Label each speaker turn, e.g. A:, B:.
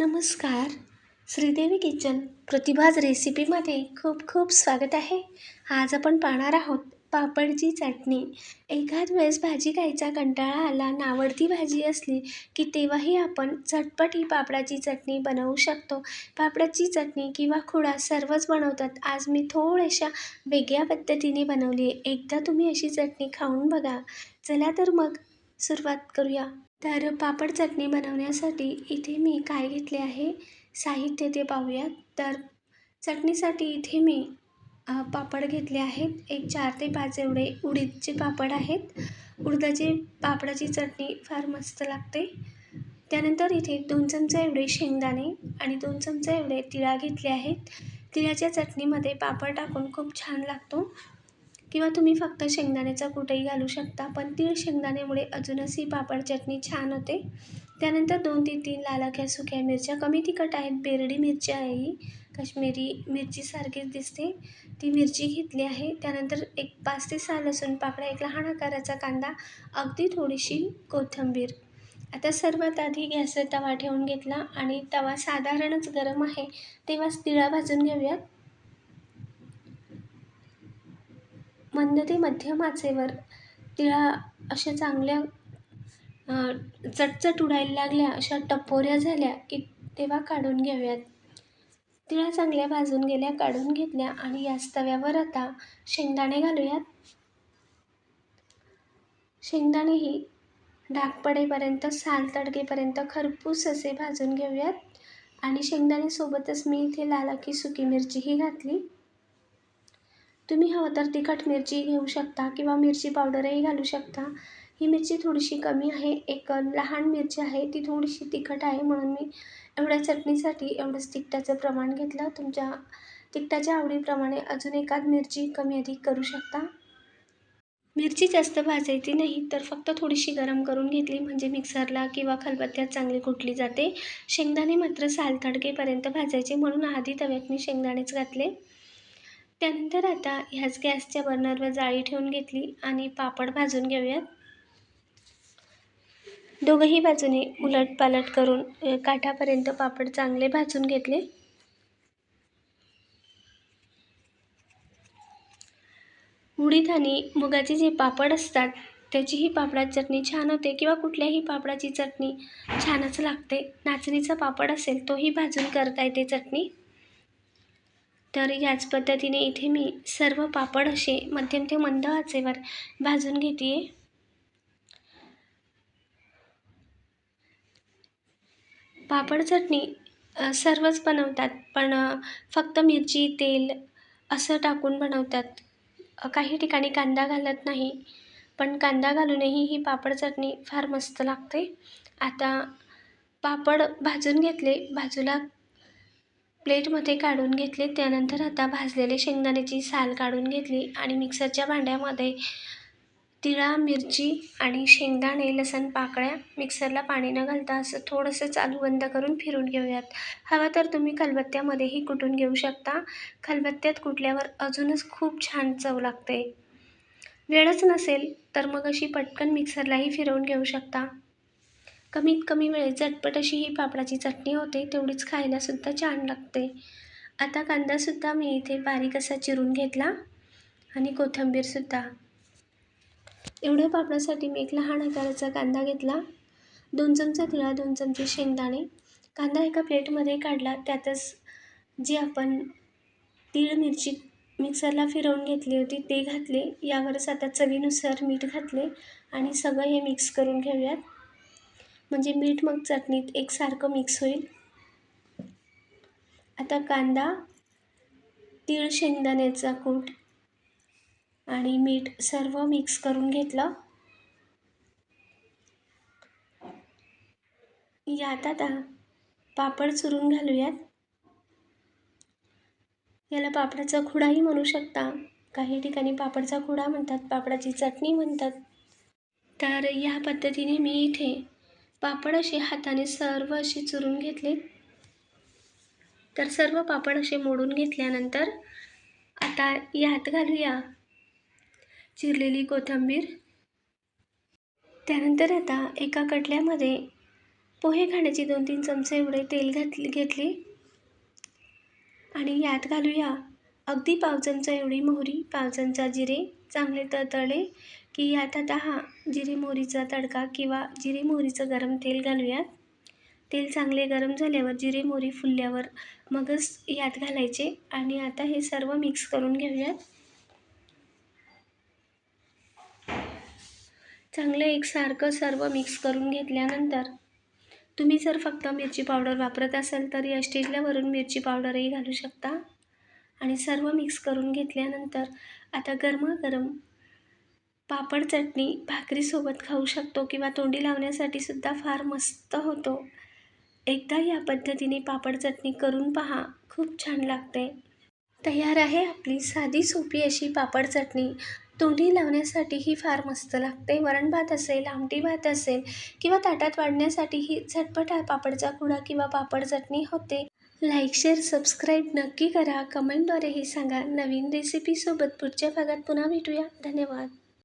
A: नमस्कार. श्रीदेवी किचन प्रतिभाज रेसिपीमध्ये खूप खूप स्वागत आहे. आज आपण पाहणार आहोत पापडची चटणी. एखाद वेळेस भाजी खायचा कंटाळा आला आणि आवडती भाजी असली की तेव्हाही आपण झटपट ही पापडाची चटणी बनवू शकतो. पापडाची चटणी किंवा खुडा सर्वच बनवतात. आज मी थोड्याशा वेगळ्या पद्धतीने बनवली आहे. एकदा तुम्ही अशी चटणी खाऊन बघा. चला तर मग सुरुवात करूया. तर पापड चटणी बनवण्यासाठी इथे मी काय घेतले आहे, साहित्य ते पाहूयात. तर चटणीसाठी इथे मी पापड घेतले आहेत. एक 4 ते 5 एवढे उडीदचे पापड आहेत. उडदाची पापडाची चटणी फार मस्त लागते. त्यानंतर इथे 2 चमचे एवढे शेंगदाणे आणि 2 चमचे एवढे तिळा घेतले आहेत. तिळाच्या चटणीमध्ये पापड टाकून खूप छान लागतो. किंवा तुम्ही फक्त शेंगदाण्याचा कूटही घालू शकता, पण तीळ शेंगदाण्यामुळे अजूनच ही पापड चटणी छान होते. त्यानंतर 2 ते 3 लाल अख्ख्या सुक्या मिरच्या, कमी तिखट आहेत, बेरडी मिरची आहे ही, काश्मीरी मिरचीसारखीच दिसते, ती मिरची घेतली आहे. त्यानंतर एक 5 ते 6 लसूण पाकळ्या, एक लहान आकाराचा कांदा, अगदी थोडीशी कोथिंबीर. आता सर्वात आधी गॅसवर तवा ठेवून घेतला आणि तवा साधारणच गरम आहे तेव्हाच तिळा भाजून घेऊयात. मंद ते मध्यम आचेवर तिळा अशा चांगल्या चटचट उडायला लागल्या, अशा टपोऱ्या झाल्या की तेव्हा काढून घेऊयात. तिळा चांगल्या भाजून गेल्या, काढून घेतल्या आणि याच तव्यावर आता शेंगदाणे घालूयात. शेंगदाणेही डाग पडेपर्यंत, साल तडकेपर्यंत खरपूस असे भाजून घेऊयात. आणि शेंगदाणेसोबतच मी इथे लाल अख्खी सुकी मिरचीही घातली. तुम्ही हवं तर तिखट मिरची घेऊ शकता किंवा मिरची पावडरही घालू शकता. ही मिरची थोडीशी कमी आहे, एक लहान मिरची आहे, ती थोडीशी तिखट आहे, म्हणून मी एवढ्या चटणीसाठी एवढंच तिखटाचं प्रमाण घेतलं. तुमच्या तिखटाच्या आवडीप्रमाणे अजून एखाद मिरची कमी अधिक करू शकता. मिरची जास्त भाजायची नाही, तर फक्त थोडीशी गरम करून घेतली म्हणजे मिक्सरला किंवा खलबत्त्यात चांगली कुटली जाते. शेंगदाणे मात्र साल तडकेपर्यंत भाजायचे, म्हणून आधी तव्यात मी शेंगदाणेच घातले. त्यानंतर आता ह्याच गॅसच्या बर्नरवर जाळी ठेवून घेतली आणि पापड भाजून घेऊयात. दोघंही बाजूने उलटपालट करून काठापर्यंत पापड चांगले भाजून घेतले. उडीद आणि मुगाचे जे पापड असतात त्याचीही पापडाची चटणी छान होते किंवा कुठल्याही पापडाची चटणी छानच लागते. नाचणीचा पापड असेल तोही भाजून करता येते चटणी. तर याच पद्धतीने इथे मी सर्व पापड असे मध्यम ते मंद आचेवर भाजून घेते. पापड चटणी सर्वच बनवतात, पण फक्त मिरची, तेल असं टाकून बनवतात. काही ठिकाणी कांदा घालत नाही, पण कांदा घालूनही ही पापड चटणी फार मस्त लागते. आता पापड भाजून घेतले, बाजूला प्लेटमध्ये काढून घेतले. त्यानंतर आता भाजलेले शेंगदाण्याची साल काढून घेतली आणि मिक्सरच्या भांड्यामध्ये तिळा, मिरची आणि शेंगदाणे, लसूण पाकळ्या मिक्सरला पाणी न घालता असं थोडंसं चालू बंद करून फिरून घेऊयात. हवं तर तुम्ही खलबत्त्यामध्येही कुटून घेऊ शकता. खलबत्त्यात कुटल्यावर अजूनच खूप छान चव लागते. वेळच नसेल तर मग अशी पटकन मिक्सरलाही फिरवून घेऊ शकता. कमीत कमी वेळेत झटपट अशी ही पापडाची चटणी होते, तेवढीच खायलासुद्धा छान लागते. आता कांदासुद्धा मी इथे बारीक असा चिरून घेतला आणि कोथिंबीरसुद्धा. एवढ्या पापडासाठी मी एक लहान आकाराचा कांदा घेतला. 2 चमचे तिळा, 2 चमचे शेंगदाणे. कांदा एका प्लेटमध्ये काढला, त्यातच जी आपण तीळ मिरची मिक्सरला फिरवून घेतली होती ते घातले. यावरच आता चवीनुसार मीठ घातले आणि सगळं हे मिक्स करून घेऊयात, म्हणजे मीठ मग चटणीत एकसारखं मिक्स होईल. आता कांदा, तीळ शेंगदाण्याचा कूट आणि मीठ सर्व मिक्स करून घेतलं. यात आता पापड चुरून घालूयात. याला पापडाचा खुडाही म्हणू शकता, काही ठिकाणी पापडचा खुडा म्हणतात, पापडाची चटणी म्हणतात. तर या पद्धतीने मी इथे पापड असे हाताने सर्व असे चुरून घेतले. तर सर्व पापड असे मोडून घेतल्यानंतर आता यात घालूया चिरलेली कोथिंबीर. त्यानंतर आता एका कटल्यामध्ये पोहे खाण्याची 2-3 चमचे एवढे तेल घेतले आणि यात घालूया अगदी पाव चमचा एवढी मोहरी, पाव चमचा जिरे. चांगले तळतळले की यात आता जिरे मोहरीचा तडका किंवा जिरे मोहरीचं गरम तेल घालूयात. तेल चांगले गरम झाल्यावर जिरे मोहरी फुलल्यावर मगच यात घालायचे आणि आता हे सर्व मिक्स करून घेऊयात. चांगलं एकसारखं सर्व मिक्स करून घेतल्यानंतर तुम्ही जर फक्त मिरची पावडर वापरत असाल तर या स्टेजला वरून मिरची पावडरही घालू शकता. आणि सर्व मिक्स करून घेतल्यानंतर आता गरमागरम पापड चटणी भाकरीसोबत खाऊ शकतो किंवा तोंडी लावण्यासाठी सुद्धा फार मस्त होतो. एकदा या पद्धतीने पापड चटणी करून पहा, खूप छान लागते. तयार आहे आपली साधी सोपी अशी पापड चटणी. तोंडी लावण्यासाठीही फार मस्त लागते. वरण भात असेल, आमटी भात असेल किंवा ताटात वाढण्यासाठीही झटपट पापडचा कुडा किंवा पापड चटणी होते. लाईक, शेअर, सबस्क्राईब नक्की करा. कमेंटद्वारेही सांगा. नवीन रेसिपीसोबत पुढच्या भागात पुन्हा भेटूया. धन्यवाद.